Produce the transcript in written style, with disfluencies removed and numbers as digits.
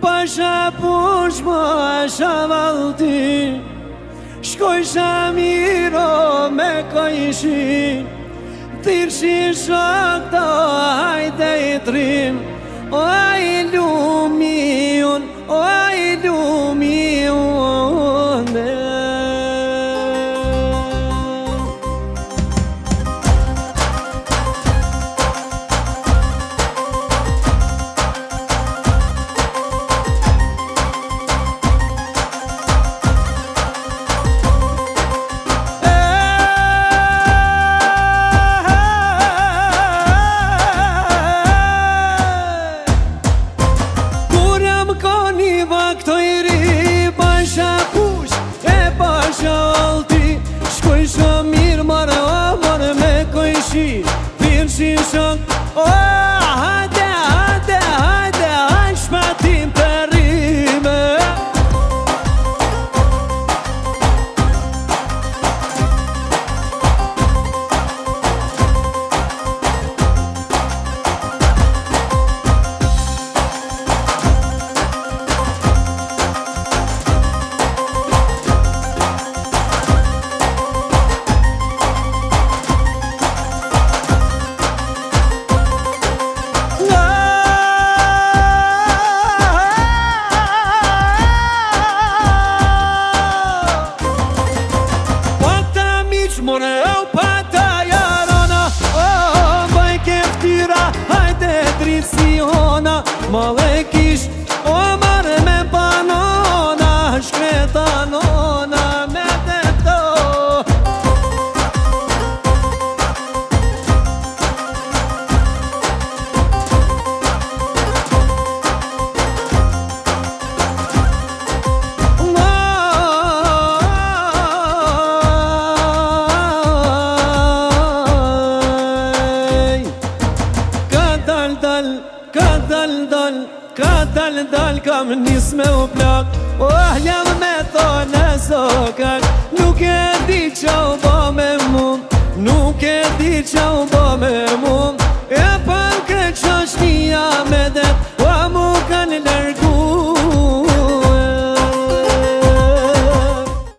Pasha push pasha valti Shkoj shamiro me kojshi Tirshi shakta hajde I trim O I lumion, o I lumion Pirshi shok, hajde, hajde, hajde, hajde shpatim të rime More au pata jarona Baj keftyra hajde drisiona Male kish o mare me panona Shkretanona me deto Ka dal kam nis me u plak jam me thonë zokak Nuk e di qa u ba me mu Nuk e di qa u ba